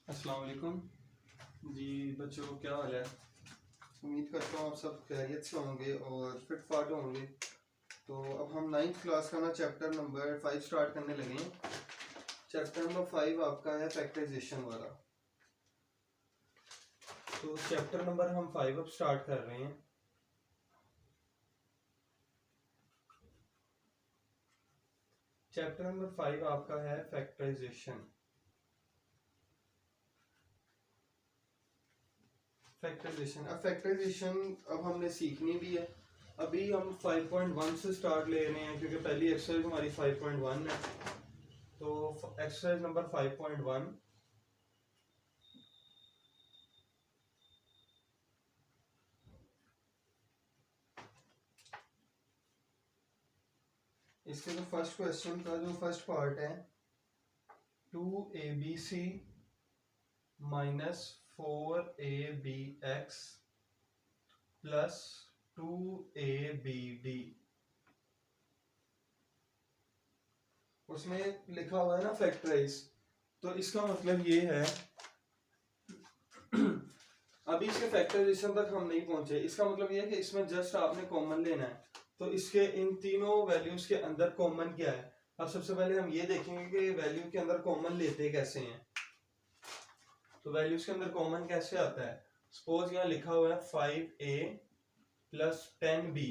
अस्सलाम वालेकुम जी बच्चों, क्या हाल है। उम्मीद करता हूँ आप सब खैरियत से होंगे और फिट फाट होंगे। तो अब हम 9th क्लास का ना चैप्टर नंबर 5 स्टार्ट करने लगे हैं। चैप्टर नंबर 5 आपका है फैक्टराइजेशन वाला। तो चैप्टर नंबर हम 5 अब स्टार्ट कर रहे हैं। चैप्टर नंबर 5 आपका है फैक्टराइजेशन। अब फैक्टराइजेशन अब हमने सीखनी भी है। अभी हम 5.1 से स्टार्ट ले रहे हैं क्योंकि पहली एक्सरसाइज हमारी 5.1 है। तो एक्सरसाइज नंबर 5.1, इसके जो फर्स्ट क्वेश्चन का जो फर्स्ट पार्ट है 2abc minus 4abx plus 2abd, उसमें लिखा हुआ है ना फैक्टराइज। तो इसका मतलब ये है अभी इसके फैक्टराइजेशन तक हम नहीं पहुंचे। इसका मतलब ये है कि इसमें जस्ट आपने कॉमन लेना है। तो इसके इन तीनों वैल्यूज के अंदर कॉमन क्या है। अब सबसे पहले हम ये देखेंगे कि वैल्यू के अंदर कॉमन लेते कैसे हैं। तो वैल्यूज के अंदर कॉमन कैसे आता है। सपोज यहाँ लिखा हुआ है 5a प्लस 10b।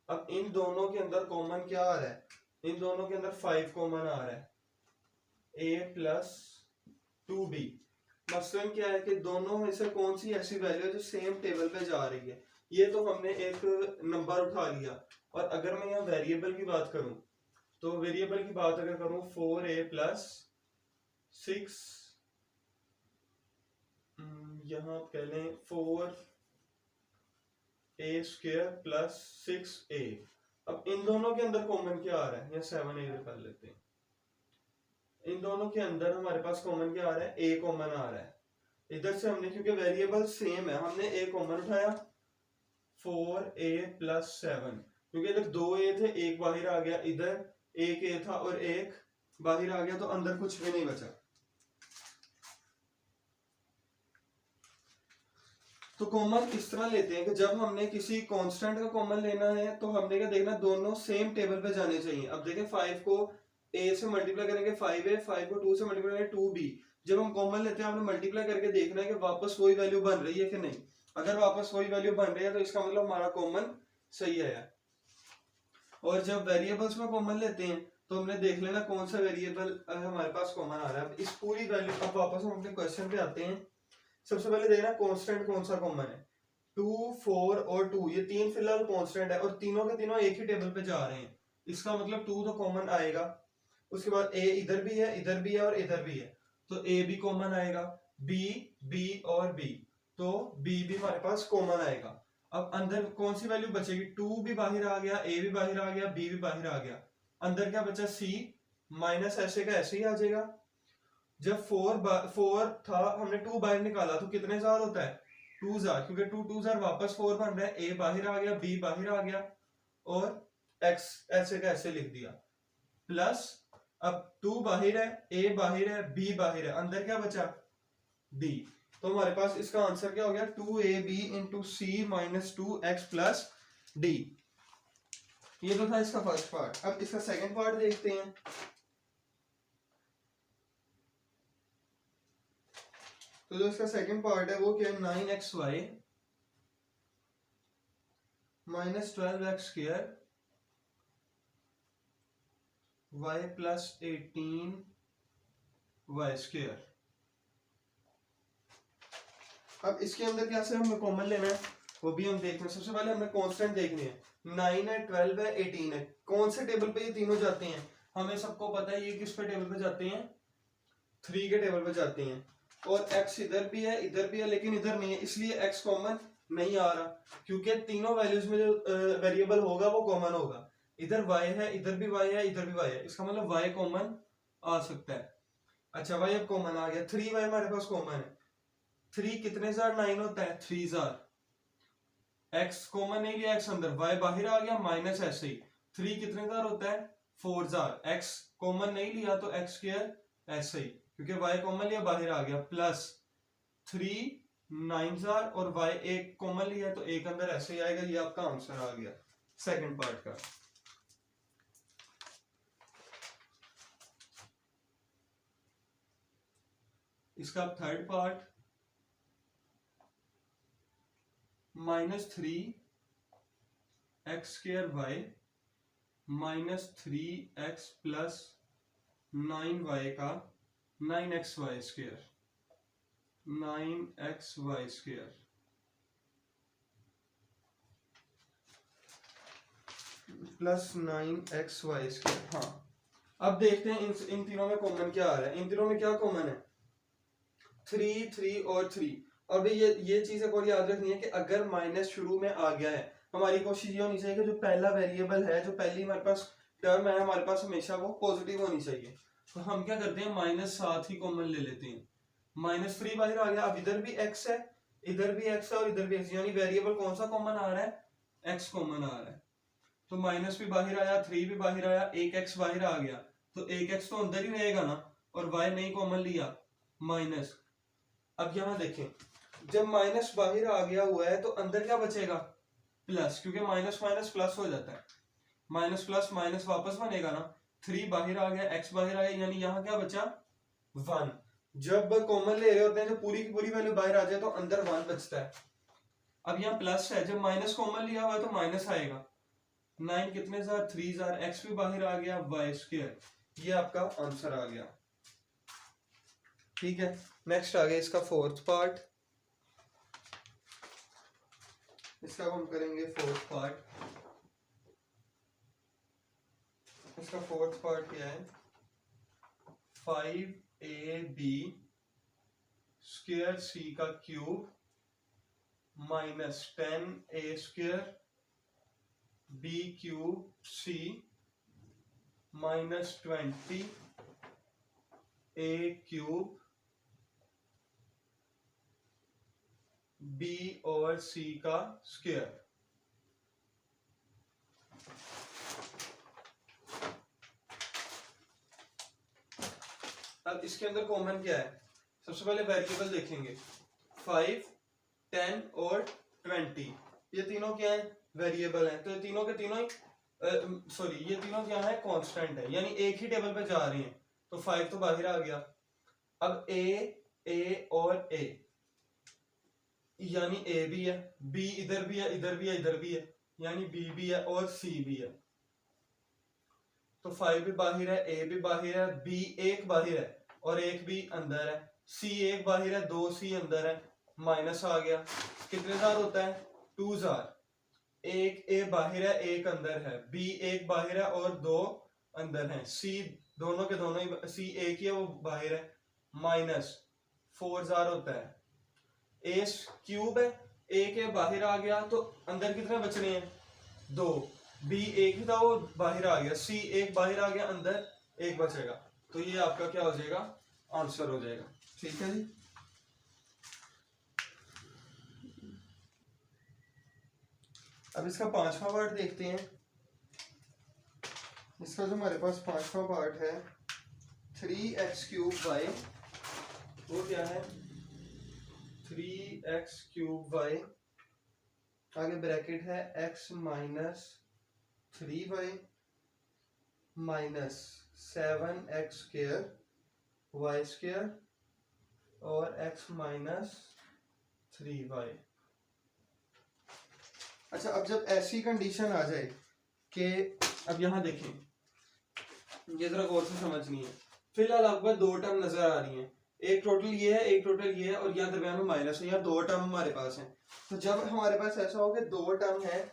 अब इन दोनों के अंदर कॉमन क्या आ रहा है। इन दोनों के अंदर 5 कॉमन आ रहा है, a प्लस 2b। मसलन क्या है कि दोनों में से कौन सी ऐसी वैल्यू है जो सेम टेबल पे जा रही है। ये तो हमने एक नंबर उठा लिया। और अगर मैं यहाँ वेरिएबल की बात करूं तो वेरिएबल की बात अगर करूं 4a प्लस 6, यहाँ कह लें 4a स्क्वायर प्लस 6a। अब इन दोनों के अंदर कॉमन क्या आ रहा है, या 7a कर लेते हैं। इन दोनों के अंदर हमारे पास कॉमन क्या आ रहा है, a कॉमन आ रहा है। इधर से हमने क्योंकि वेरिएबल सेम है हमने a कॉमन उठाया 4a प्लस 7, क्योंकि इधर 2a थे, एक बाहर आ गया, इधर एक a था और एक बाहर आ गया, तो अंदर कुछ भी नहीं बचा। तो कॉमन इस तरह लेते हैं कि जब हमने किसी कांस्टेंट का कॉमन लेना है तो हमने क्या देखना, दोनों सेम टेबल पे जाने चाहिए। अब देखें 5 को a से मल्टीप्लाई करेंगे 5a, 5 को 2 से मल्टीप्लाई करेंगे 2b। जब हम कॉमन लेते हैं हमने मल्टीप्लाई करके देखना है कि वापस वही वैल्यू बन रही है कि नहीं। अगर वापस वही वैल्यू बन रही है तो इसका मतलब हमारा कॉमन सही है। और जब वेरिएबल्स में कॉमन लेते हैं तो हमने देख लेना कौन सा वेरिएबल हमारे पास कॉमन आ रहा है। अब इस पूरी वैल्यू, अब वापस हम अपने क्वेश्चन पे आते हैं। सबसे पहले देखना कांस्टेंट कौन सा कॉमन है। 2, 4 और 2, ये तीन फिलहाल कांस्टेंट है और तीनों के तीनों एक ही टेबल पे जा रहे हैं। इसका मतलब 2 तो कॉमन आएगा। उसके बाद a इधर भी है, इधर भी है और इधर भी है, तो a भी कॉमन आएगा। b, b और b, तो b भी हमारे पास कॉमन आएगा। अब अंदर कौन सी वैल्यू बचेगी, 2 भी बाहर आ गया, a भी बाहर आ गया, b भी बाहर आ गया। अंदर क्या बचा, c माइनस ऐसे का ऐसे ही आ जाएगा। जब 4 था हमने 2 बाहर निकाला तो कितने जार होता है, 2 जार, क्योंकि 2 2 जार वापस 4 बन रहा है। a बाहर आ गया, b बाहर आ गया और x ऐसे का ऐसे लिख दिया। प्लस अब 2 बाहर है, a बाहर है, b बाहर है, अंदर क्या बचा, b। तो हमारे पास इसका आंसर क्या हो गया, 2ab इंटू सी माइनस 2x प्लस d। ये तो था इसका फर्स्ट पार्ट। अब इसका सेकंड पार्ट देखते हैं। तो जो इसका सेकंड पार्ट है वो क्या है, 9xy minus 12x square y plus 18y square. अब इसके अंदर क्या से हमें कॉमन लेना है वो भी हम देखते हैं। सबसे पहले हमें कांस्टेंट देखनी है। 9 है, 12 है, 18 है, कौन से टेबल पे ये तीनों जाते हैं। हमें सबको पता है ये किस पे टेबल पे जाते हैं, 3 के टेबल पे जाते हैं। और x इधर भी है, इधर भी है, लेकिन इधर नहीं है, इसलिए x कॉमन नहीं आ रहा, क्योंकि तीनों वैल्यूज में जो वेरिएबल होगा वो कॉमन होगा। इधर y है, इधर भी y है, इधर भी y है, इसका मतलब y कॉमन आ सकता है। अच्छा y अब कॉमन आ गया, 3y हमारे पास कॉमन है। 3 कितने जार 9 होता है, 3 जार। x कॉमन नहीं लिया, x अंदर, y बाहर आ गया, माइनस ऐसे ही। 3 कितने जार होता है, 4 जार। x कॉमन नहीं लिया तो x स्क्वायर ऐसे ही। क्योंकि y कॉमन लिया बाहर आ गया, प्लस 3 9 और y एक कॉमन लिया तो एक अंदर ऐसे ही आएगा। ये आपका आंसर आ गया सेकंड पार्ट का। इसका third part -3x² -3x plus 9y का 9xy² 9xy² प्लस 9xy²। हाँ, अब देखते हैं इन तीनों में कॉमन क्या आ रहा है। इन तीनों में क्या कॉमन है, 3 3 और 3। अब ये चीज एक और याद रखनी है कि अगर माइनस शुरू में आ गया है, हमारी कोशिश ये होनी चाहिए कि जो पहला वेरिएबल है, जो पहली हमारे पास टर्म है हमारे पास, हमेशा वो पॉजिटिव होनी चाहिए। तो हम क्या करते हैं, -7 ही कॉमन ले लेते हैं। -3 बाहर आ गया, अब इधर भी x है, इधर भी x है और इधर भी x, यानी वेरिएबल कौन सा कॉमन आ रहा है, x कॉमन आ रहा है। तो माइनस भी बाहर आया, 3 भी बाहर आया, एक x बाहर आ गया, तो एक x तो अंदर ही रहेगा ना, और y नहीं कॉमन लिया, माइनस। अब यहां देखें, जब माइनस बाहर आ गया हुआ है तो अंदर क्या बचेगा, प्लस, क्योंकि माइनस माइनस प्लस हो जाता है, माइनस प्लस माइनस वापस बनेगा ना। 3 बाहर आ गया, x बाहर आ गया, यानी यहाँ क्या बचा, 1। जब कॉमन ले रहे होते हैं, जब पूरी की पूरी वैल्यू बाहर आ जाए तो अंदर 1 बचता है। अब यहाँ प्लस है, जब माइनस कॉमन लिया हुआ है तो माइनस आएगा। 9 कितने जार, 3 जार, x भी बाहर आ गया, y²। ये आपका आंसर आ गया। ठीक है, नेक्स्ट आ गया इसका फोर्थ पार्ट। इसका हम करेंगे फोर्थ पार्ट। इसका फोर्थ पार्ट क्या है, 5ab स्क्वायर c का cube -10a² b cube c -20 a cube b और c का स्क्वायर। अब इसके अंदर कॉमन क्या है, सबसे पहले वेरिएबल देखेंगे, 5 10 और 20, ये तीनों क्या है, वेरिएबल हैं। तो ये तीनों के तीनों ही ये तीनों क्या है, कांस्टेंट है, यानी एक ही टेबल पे जा रही हैं। तो 5 तो बाहर आ गया। अब a और a, यानी a भी है, b इधर भी है, इधर भी है, इधर भी है, यानी b भी है और c भी है। तो 5 भी बाहर है, a भी बाहर है, b एक बाहर है और एक भी अंदर है, c एक बाहर है, 2c अंदर है, माइनस आ गया। कितने जार होता है, 2 जार। एक a बाहर है, एक अंदर है, b एक बाहर है और 2 अंदर है, c दोनों के दोनों ही, c एक ही है वो बाहर है, माइनस 4 जार होता है। a क्यूब है, एक a बाहर आ गया तो अंदर कितने बचने हैं, 2। b एक ही था वो बाहर आ गया, c एक बाहर आ गया, अंदर एक बचेगा। तो ये आपका क्या हो जाएगा, आंसर हो जाएगा। ठीक है जी। अब इसका पांचवा पार्ट देखते हैं। इसका जो हमारे पास पांचवा पार्ट है, 3x³ y, वो क्या है, 3x³ y, आगे ब्रैकेट है x - 3y -7x² y² और x - 3y। अच्छा, अब जब ऐसी कंडीशन आ जाए कि, अब यहां देखें, ये जरा गौर से समझनी है। फिलहाल आपको 2 टर्म नजर आ रही हैं, एक टोटल ये है, एक टोटल ये है, और यहाँ दरम्यान में माइनस है, यहाँ 2 टर्म हमारे पास हैं। तो जब हमारे पास ऐसा हो कि 2 टर्म है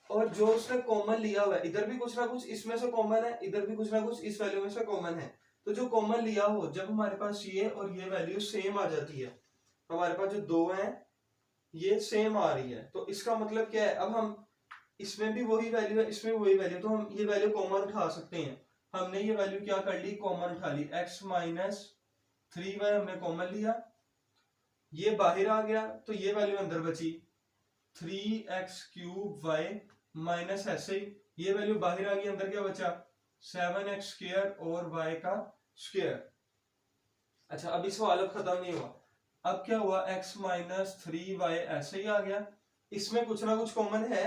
और जो उसने कॉमन लिया हुआ है, इधर भी कुछ ना कुछ इसमें से कॉमन है, इधर भी कुछ ना कुछ इस वैल्यू में से कॉमन है, तो जो कॉमन लिया हो, जब हमारे पास ये और ये वैल्यू सेम आ जाती है, हमारे पास जो 2 हैं ये सेम आ रही है, तो इसका मतलब क्या है, अब हम इसमें भी वही वैल्यू है, इसमें भी वही वैल्यू, तो हम ये वैल्यू कॉमन उठा सकते हैं। हमने ये वैल्यू क्या कर ली, कॉमन उठा ली, x - 3y हमने कॉमन लिया, ये बाहर आ गया तो ये वैल्यू अंदर बची, 3x³ y माइनस ऐसे ही ये वैल्यू बाहर आ गई, अंदर क्या बचा, 7x² और y का स्क्वायर। अच्छा अभी सवाल अब खत्म नहीं हुआ। अब क्या हुआ, x माइनस 3y ऐसे ही आ गया। इसमें कुछ ना कुछ कॉमन है,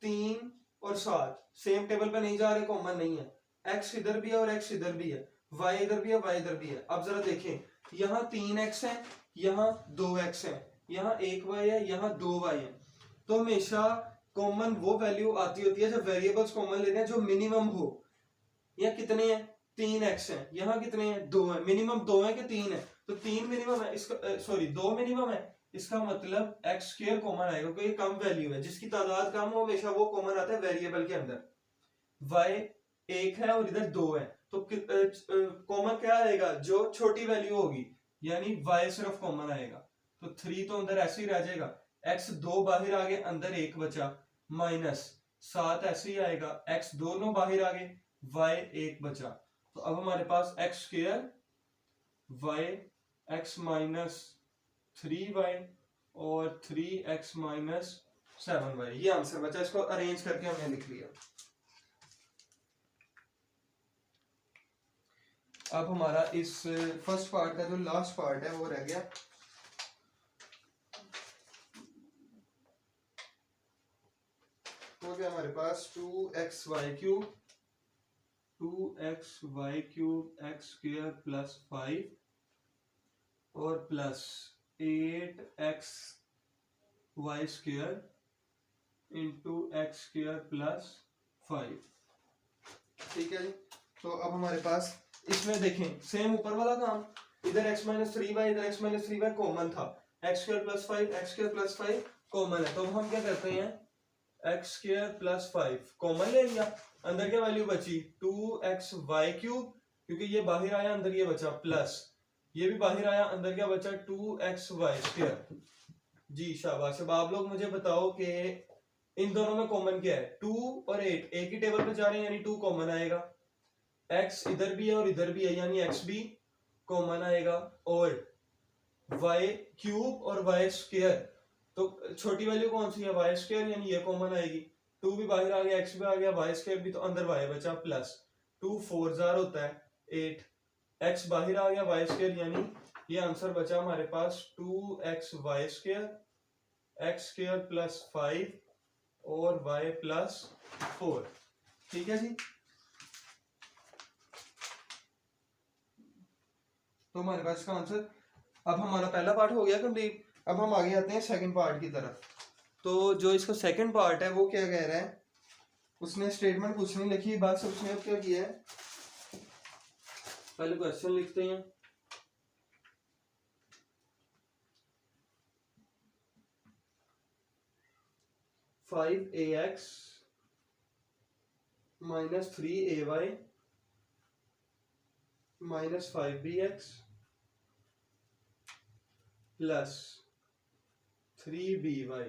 3 और 7 सेम टेबल पे नहीं जा रहे, कॉमन नहीं है। x इधर भी है और x इधर भी है, y इधर भी है, y इधर भी है। अब जरा देखें, यहाँ 3x है, यहाँ 2x है, यहाँ 1y है, यहाँ 2y है। तो हमेशा कॉमन वो वैल्यू आती होती है जब वेरिएबल्स कॉमन लेते हैं जो मिनिमम हो। यहाँ कितने हैं, 3x है, यहाँ कितने हैं, 2 है। मिनिमम 2 है कि 3 है, तो 3 मिनिमम है, इसका सॉरी 2 मिनिमम है। इसका मतलब x स्क्वायर कॉमन आएगा क्योंकि ये कम वैल्यू है, जिसकी तादाद कम हो हमेशा वो कॉमन आता है वेरिएबल के अंदर। y 1 है और इधर 2 है, तो कॉमन क्या आएगा, जो छोटी वैल्यू होगी, यानी y सिर्फ कॉमन आएगा। तो 3 तो अंदर ऐसे ही रह जाएगा, x 2 बाहर आ गए, अंदर 1 बचा, माइनस 7 ऐसे ही आएगा, x दोनों बाहर आ गए, y 1 बचा। तो अब हमारे पास x square y x minus 3y और 3x माइनस 7y, ये आंसर बचा। इसको अरेंज करके हमने लिख लिया। अब हमारा इस फर्स्ट पार्ट का जो लास्ट पार्ट है वो रह गया। हो गया हमारे पास 2xy cube 2xy cube x square plus 5 और plus 8x y square into x square plus 5। ठीक है जी। तो अब हमारे पास इसमें देखें सेम ऊपर वाला काम, इधर x माइनस 3y इधर x माइनस 3y कॉमन था, x square plus 5 x square plus 5 common है। तो हम क्या करते हैं, x स्क्वायर प्लस 5 कॉमन ले लिया, अंदर क्या वैल्यू बची 2xy क्यूब, क्योंकि ये बाहर आया अंदर ये बचा, प्लस ये भी बाहर आया अंदर क्या बचा 2xy स्क्वायर। जी शाबाश। अब आप लोग मुझे बताओ कि इन दोनों में कॉमन क्या है, 2 और 8 एक ही टेबल पे जा रहे हैं यानी 2 कॉमन आएगा, x इधर भी है और इधर भी है यानी x भी कॉमन आएगा, और y क्यूब और y स्क्वायर, तो छोटी वैल्यू कौन सी है y स्क्वायर यानी ये कॉमन आएगी, 2 भी बाहर आ गया x भी आ गया y स्क्वायर भी, तो अंदर y बचा प्लस 2 4 जार होता है 8, x बाहर आ गया y स्क्वायर यानी ये आंसर बचा हमारे पास 2xy square x square plus 5 और y प्लस 4। ठीक है जी। तो हमारे पास इसका आंसर, अब हमारा पहला पार्ट हो गया कंप्लीट। अब हम आगे आते हैं सेकंड पार्ट की तरफ। तो जो इसका सेकंड पार्ट है वो क्या कह रहा है, उसने स्टेटमेंट कुछ नहीं लिखी, बात से उसने अब क्या किया है, पहले क्वेश्चन लिखते हैं। Five A X minus 3ay minus 5bx plus 3by।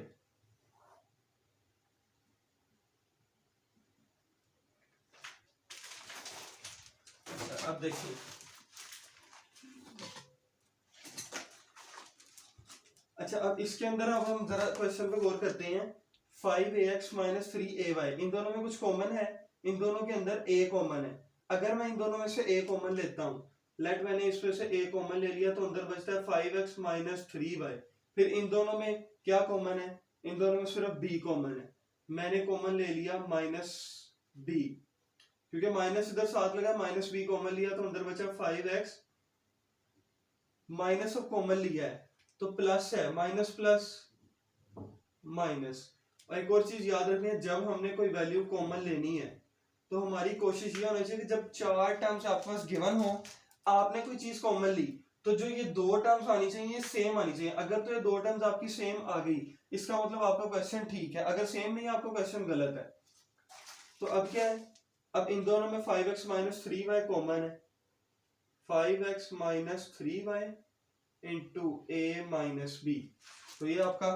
अब देखिए अच्छा, अब इसके अंदर अब हम जरा क्वेश्चन पे गौर करते हैं। 5ax माइनस 3ay, इन दोनों में कुछ कॉमन है, इन दोनों के अंदर a कॉमन है। अगर मैं इन दोनों में से a कॉमन लेता हूं, लेट मैंने इसमें से a कॉमन ले लिया तो अंदर बचता है 5x माइनस 3y। फिर इन दोनों में क्या कॉमन है, इन दोनों में सिर्फ b कॉमन है, मैंने कॉमन ले लिया माइनस b, क्योंकि माइनस इधर साथ लगा, माइनस b कॉमन लिया तो अंदर बचा 5x, माइनस ऑफ कॉमन लिया है तो प्लस है, माइनस प्लस माइनस। और एक और चीज याद रखनी है, जब हमने कोई वैल्यू कॉमन लेनी है तो हमारी कोशिश ये होनी चाहिए कि जब 4 टर्म्स आपके पास गिवन हो, आपने कोई चीज कॉमन ली, तो जो ये 2 टर्म्स आनी चाहिए ये सेम आनी चाहिए। अगर तो ये 2 टर्म्स आपकी सेम आ गई, इसका मतलब आपका क्वेश्चन ठीक है, अगर सेम नहीं आपका क्वेश्चन गलत है। तो अब क्या है, अब इन दोनों में 5x माइनस 3y कॉमन है, 5x minus 3y into a minus B, तो ये आपका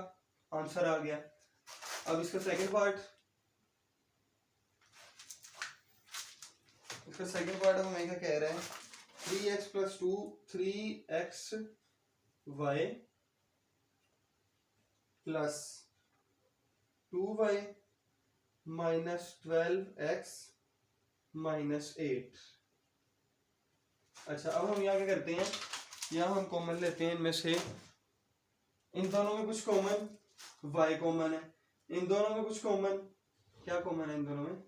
आंसर आ गया। अब इसका सेकंड पार्ट, इसका सेकंड पार्ट हमें क्या कह रहा है, 3x plus 2 3xy plus 2y minus 12x minus 8। अच्छा अब हम यहाँ क्या करते हैं, यहाँ हम कॉमन लेते हैं इनमें से, इन दोनों में कुछ कॉमन, y कॉमन है, इन दोनों में कुछ कॉमन, क्या कॉमन है इन दोनों में,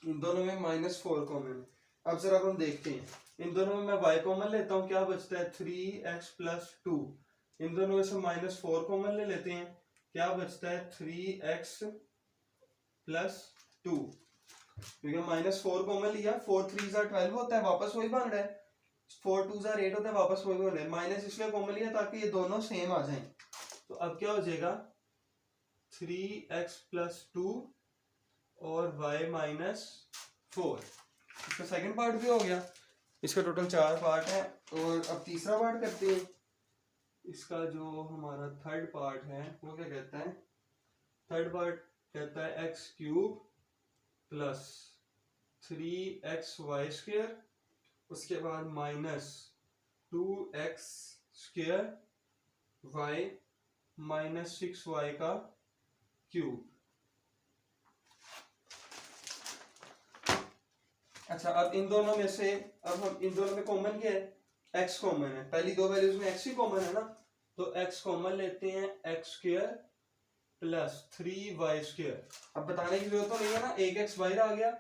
इन दोनों में -4 कॉमन है। अब जरा हम देखते हैं, इन दोनों में मैं y कॉमन लेता हूँ, क्या बचता है 3x + 2। इन दोनों में से -4 कॉमन ले लेते हैं, क्या बचता है 3x + 2। क्योंकि -4 कॉमन लिया, 4 3 12 होता है, वापस वही बन रहा है, 4 2 8 होता है, वापस वही बन रहा है। माइनस इसलिए कॉमन लिया ताकि ये दोनों सेम आ जाएं। तो अब क्या हो जाएगा 3x + 2 और y -4। इसका सेकंड पार्ट भी हो गया, इसका टोटल 4 पार्ट है। और अब तीसरा पार्ट करते हैं, इसका जो हमारा थर्ड पार्ट है वो क्या कहता है, थर्ड पार्ट कहता है x³ + 3xy², उसके बाद -2x² y -6y³। अच्छा अब इन दोनों में से, अब हम इन दोनों में कॉमन क्या है, x कॉमन है, पहली दो वैल्यूज में x ही कॉमन है ना, तो x कॉमन लेते हैं, x² + 3y²। अब बताने की जरूरत तो नहीं है ना, एक x बाहर आ गया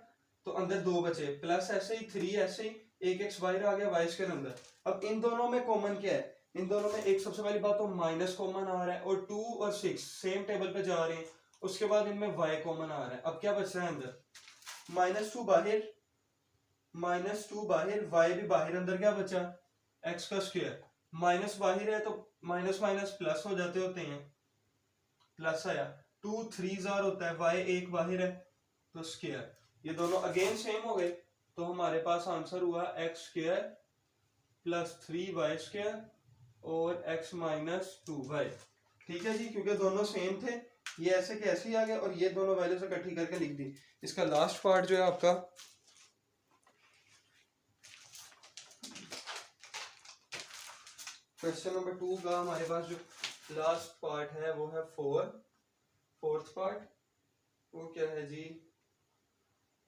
तो अंदर 2 बचे, प्लस ऐसे ही 3 ऐसे ही, एक x बाहर आ गया y² अंदर। अब इन दोनों में कॉमन क्या है, इन दोनों में एक सबसे पहली बात तो माइनस कॉमन आ रहा है, और 2 और 6 सेम टेबल पे जा रहे हैं, उसके बाद इनमें y कॉमन आ रहा है। अब क्या बच रहा है अंदर, -2 बाहर, -2 बाहर, y भी बाहर, अंदर क्या बचा x², माइनस बाहर है तो माइनस माइनस प्लस हो जाते होते हैं, प्लस आया, 2 3 जार होता है, y एक बाहर है तो स्क्वायर, ये दोनों अगेन सेम हो गए, तो हमारे पास आंसर हुआ x² + 3y² और x -2y। ठीक है जी, क्योंकि दोनों सेम थे, ये ऐसे कैसे ही आ गया, और ये दोनों वैल्यूज इकट्ठी करके लिख दी। इसका लास्ट पार्ट जो है आपका, क्वेश्चन नंबर 2 का हमारे पास जो लास्ट पार्ट है वो है फोर्थ पार्ट, वो क्या है जी,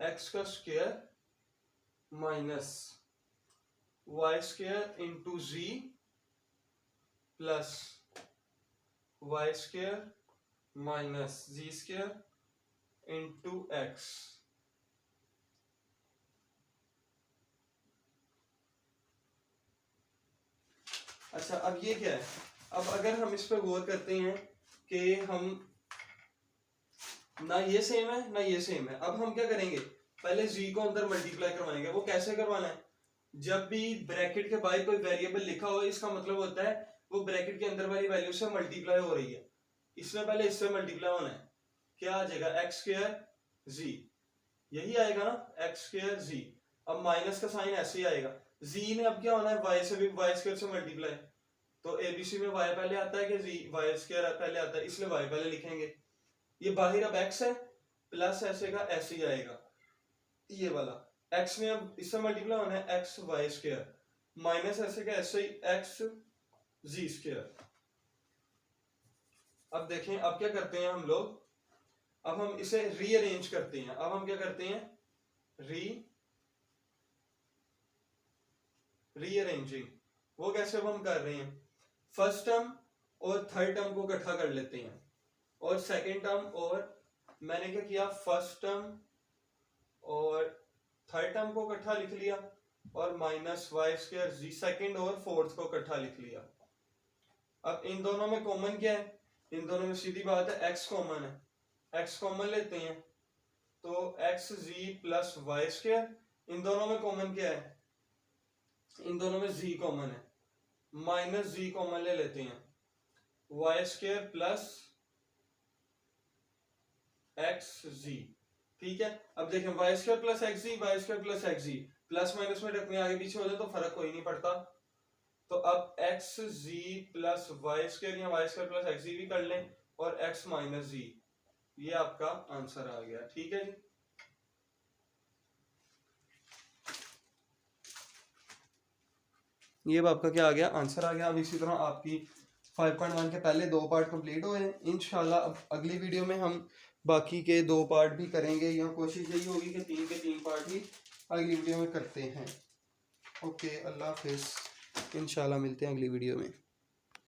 x² - y² × z + y² - z² × x। अच्छा अब ये क्या है, अब अगर हम इस पर गौर करते हैं कि हम ना ये सेम है ना ये सेम है, अब हम क्या करेंगे, पहले z को अंदर मल्टीप्लाई करवाएंगे। वो कैसे करवाना है, जब भी ब्रैकेट के बाहर कोई वेरिएबल लिखा हो, इसका मतलब होता है वो ब्रैकेट के अंदर वाली वैल्यू से मल्टीप्लाई हो रही है, इसमें पहले इससे मल्टीप्लाई होना है, क्या आ जाएगा x² z, यही आएगा ना x² z। अब माइनस का साइन ऐसे ही आएगा, z ने अब क्या होना है, y से भी y² से मल्टीप्लाई, तो ABC में y पहले आता है कि y² पहले आता है, इसलिए y पहले लिखेंगे। ये बाहर अब x है, प्लस ऐसे का ऐसे ही आएगा, ये वाला x में अब इससे मल्टीप्लाई होना है xy², माइनस ऐसे का ऐसे ही xz²। अब देखें, अब क्या करते हैं हम लोग, अब हम इसे रीअरेंज करते हैं। अब हम क्या करते हैं, रीअरेंजिंग। वो कैसे अब हम कर रहे हैं, फर्स्ट टर्म और थर्ड टर्म को इकट्ठा कर लेते हैं, और सेकेंड टर्म, और मैंने क्या किया, फर्स्ट टर्म और थर्ड टर्म को इकट्ठा लिख लिया, और -y² z सेकेंड और फोर्थ को इकट्ठा लिख लिया। अब इन दोनों में कॉमन क्या है, इन दोनों में सीधी बात है x कॉमन है, x कॉमन लेते हैं, तो xz + y²। इन दोनों में कॉमन क्या है, इन दोनों में z कॉमन है, -z कॉमन ले लेते हैं, y² + xz। ठीक है, अब देखें y² + xz, y² + xz, plus minus में रखने आगे पीछे हो जाए तो फर्क कोई नहीं पड़ता। तो अब xz + y² या y² + xz भी कर लें, और x - z, ये आपका आंसर आ गया। ठीक है जी, ये आपका क्या आ गया, आंसर आ गया। अब इसी तरह आपकी 5.1 के पहले 2 पार्ट कंप्लीट हुए हैं। इंशाल्लाह अब अगली वीडियो में हम बाकी के 2 पार्ट भी करेंगे, या कोशिश यही होगी कि 3 के 3 पार्ट ही अगली वीडियो में करते हैं। ओके, अल्लाह हाफिज़। इंशाल्लाह मिलते हैं अगली वीडियो में।